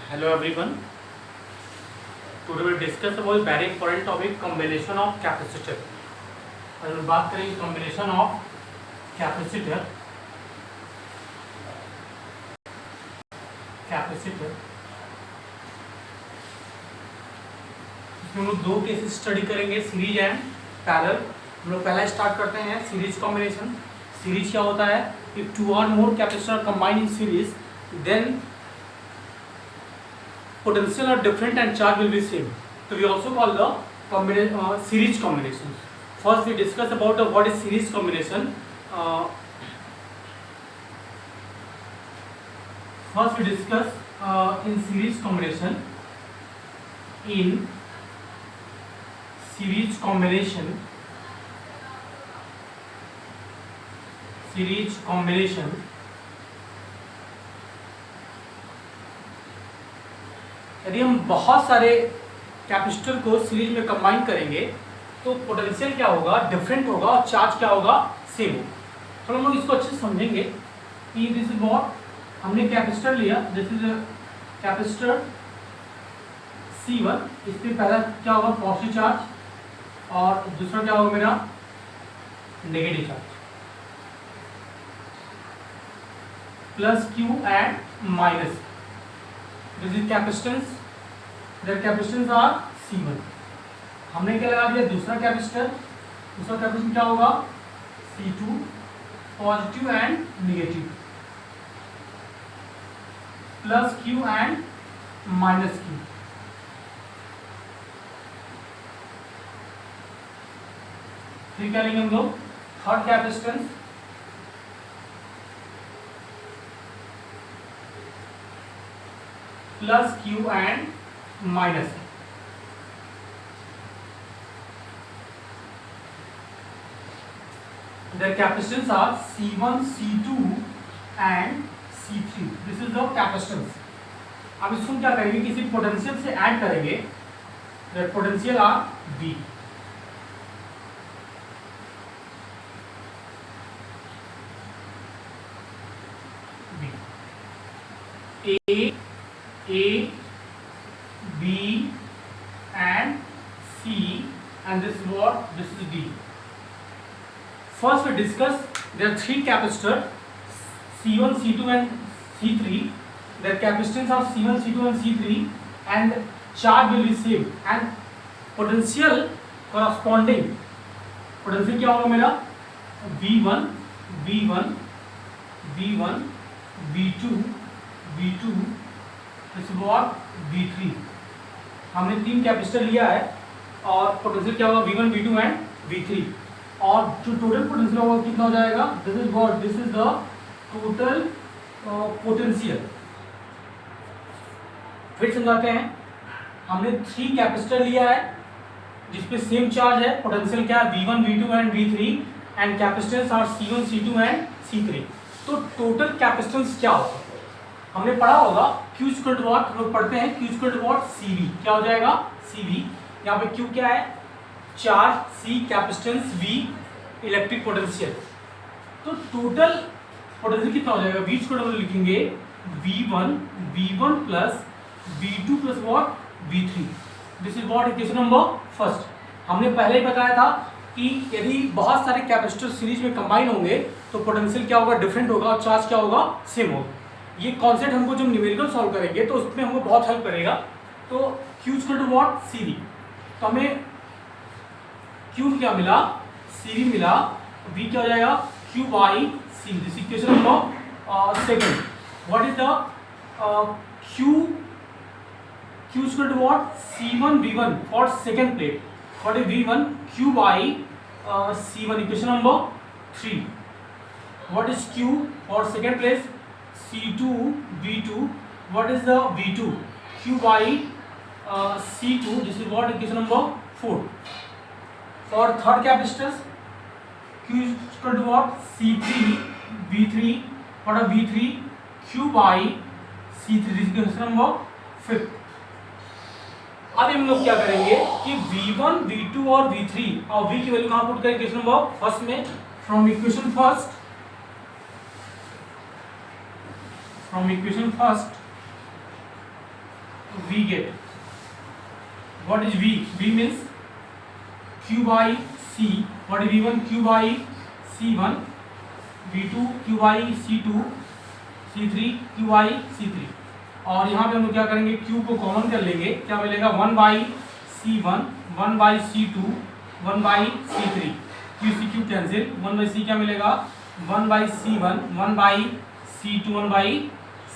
Hello everyone. Today we discuss about very important topic combination of capacitor. आज हम बात करेंगे combination of capacitor. इसमें हम लोग दो केसेस स्टडी करेंगे, सीरीज एंड पैरेलल. हम लोग पहला स्टार्ट करते हैं सीरीज कॉम्बिनेशन. सीरीज क्या होता है? If two or more capacitors are combined in series, then potential are different and charge will be same. So we also call the series combination. First we discuss about what is series combination. First we discuss in series combination. In series combination, यदि हम बहुत सारे capacitor को series में combine करेंगे तो potential क्या होगा? डिफरेंट होगा और चार्ज क्या होगा? सेम होगा. तो हम लोग इसको अच्छे से समझेंगे कि दिस इज व्हाट. हमने कैपेसिटर लिया, दिस इज कैपेसिटर C1. इस पे पहला क्या होगा? पॉजिटिव चार्ज और दूसरा क्या होगा मेरा? Negative charge. Plus Q and minus. This is capacitance. Their capacitance are C1. हमने क्या लगा दिया? दूसरा कैपेसिटर. दूसरा कैपेसिटर क्या होगा? C2, positive and negative, plus Q and minus Q. फिर क्या लेंगे हम लोग? Third capacitance, plus Q and minus. Their capacitance are C1, C2 and C3. This is the capacitance. अब इसको क्या करेंगे? किसी पोटेंशियल से ऐड करेंगे. Their potential are V. A, B and C, and this is what? This is D. First we discuss there are three capacitors C1, C2 and C3. Their capacitance are C1, C2 and C3 and charge will be same and potential corresponding. Potential क्या होगा मेरा? V1, V1, V1, V2, V2, this is what? V3. हमने तीन capacitor लिया है और potential क्या होगा? V1, V2 and V3. और जो टोटल पोटेंशियल होगा कितना हो जाएगा? This is what? This is the total potential. फिर समझाते हैं. हमने थ्री कैपेसिटर लिया है जिसपे सेम चार्ज है. पोटेंशियल क्या है? V1, V2 and V3 and capacitance are C1, C2 and C3. तो टोटल कैपेसिटेंस क्या होगा? हमने पढ़ा होगा Q इक्वल टू व्हाट? हम लोग पढ़ते हैं Q equal to what? CV. क्या हो जाएगा? CV. यहाँ पे Q क्या है? Charge, C capacitance, V electric potential. तो टोटल पोटेंशियल कितना हो जाएगा? V इक्वल टू लिखेंगे V1 plus V2 plus what? V3. This is what? Equation number first. हमने पहले ही बताया था कि यदि बहुत सारे कैपेसिटर सीरीज में कंबाइन होंगे तो पोटेंशियल क्या होगा? डिफरेंट होगा और चार्ज क्या होगा? सेम होगा. ये कॉन्सेप्ट हमको जब न्यूमेरिकल सॉल्व करेंगे तो उसमें हमको बहुत हेल्प करेगा. तो Q equal to what? CV. तो हमें Q क्या मिला? CV मिला. V क्या हो जाएगा? Q by C. This equation number second. What is the Q equal to what? C1 V1 for second plate. What is V1? Q by C1. Equation number 3. What is Q for second place? C2 V2. What is the V2? Q by C2. This is what? Equation number 4. For third capacitors, Q is equal to what? C3 V3. What are V3? Q by C3. This is equation number 5. अब हम लोग क्या करेंगे कि V1, V2 और V3 और V की value कहाँ पुट करें? इक्वेशन नंबर फर्स्ट में. From equation first from equation first we get what is V? V means Q by C. What is V1? Q by C1. V2 Q by C2. C3 Q by C3. और यहाँ पे हम लोग क्या करेंगे, Q को common कर लेंगे, क्या मिलेगा 1 by C1, 1 by C2, 1 by C3. Q C Q cancel, 1 by C क्या मिलेगा 1 by C1, 1 by C2, 1 by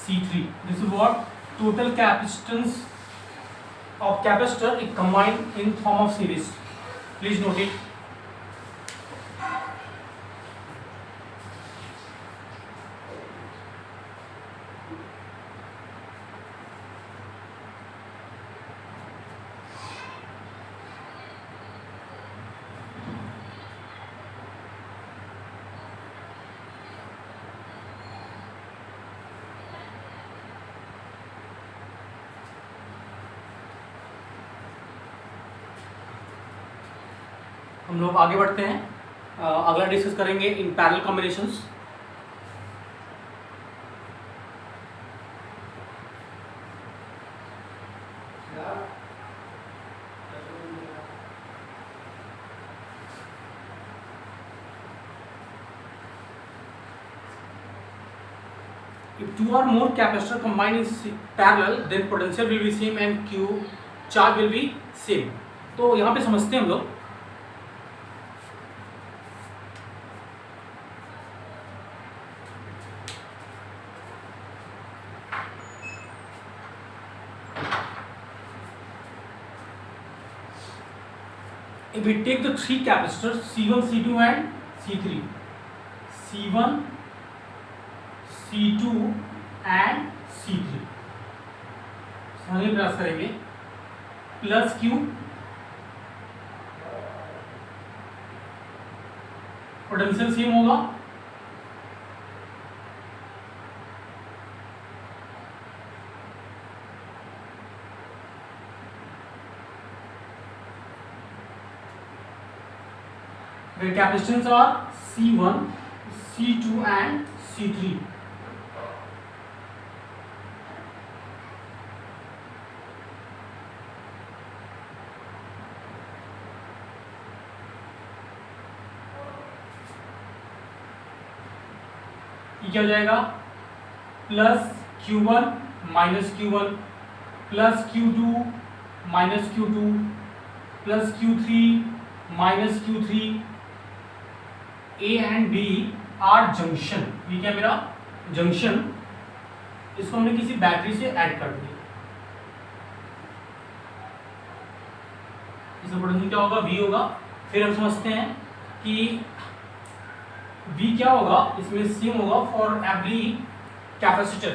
C3. This is what total capacitance of capacitor is combined in form of series. Please note it. हम लोग आगे बढ़ते हैं, अगला discuss करेंगे in parallel combinations. If two or more capacitor combined in parallel, then potential will be same and Q charge will be same. तो यहाँ पे समझते हैं हम लोग. If we take the three capacitors C1, C2 and C3, C1, C2 and C3, समझने का प्रयास करेंगे, प्लस Q, पोटेंशियल सेम होगा, the capacitance are C1, C2 and C3. ये क्या हो जाएगा, plus Q1 minus Q1 plus Q2 minus Q2 plus Q3 minus Q3. A and B are junction. ये क्या मेरा जंक्शन, इसको हमने किसी बैटरी से ऐड कर दिया. इसका पोटेंशियल क्या होगा, V होगा. फिर हम समझते हैं कि V क्या होगा, इसमें सेम होगा फॉर एवरी कैपेसिटर.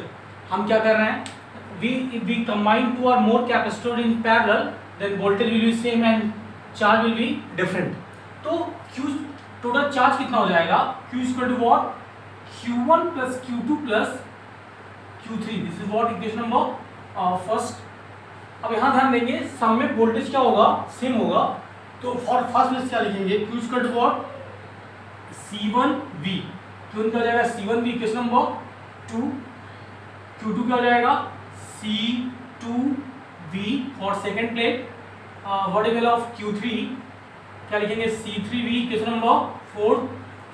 हम क्या कर रहे हैं, if we combine two or more capacitor in parallel, then voltage will be same and charge will be different. तो Q टोटल चार्ज कितना हो जाएगा, Q equal to what, Q1 plus Q2 plus Q3. This is what equation number first. अब यहाँ ध्यान देंगे, सम में voltage क्या होगा, सेम होगा. तो फॉर फर्स्ट प्लेस क्या लिखेंगे, Q equal to what, C1V. Q क्या हो जाएगा C1V इक्वेशन नंबर 2. Q2 क्या हो जाएगा C2V for second plate. What is value of Q3, क्या लिखेंगे C3V equation number 4.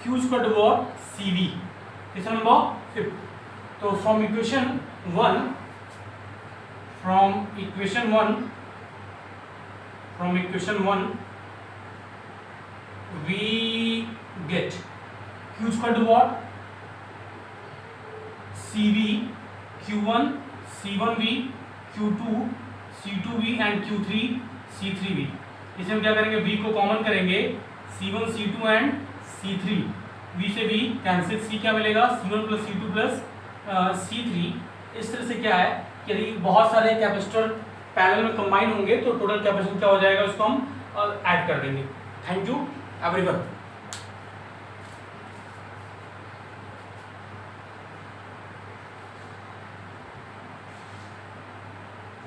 Q equal to what CV equation number 5. तो from equation 1 we get Q equal to what CV, Q1 C1V, Q2 C2V and Q3 C3V. इसे हम क्या करेंगे, V को common करेंगे, C1 C2 and C3. V से V cancel, C क्या मिलेगा C1 plus C2 plus C3. इस तरह से क्या है, यदि बहुत सारे कैपेसिटर पैरेलल में कंबाइन होंगे तो टोटल कैपेसिटी क्या हो जाएगा, उसको हम ऐड कर देंगे. Thank you everyone.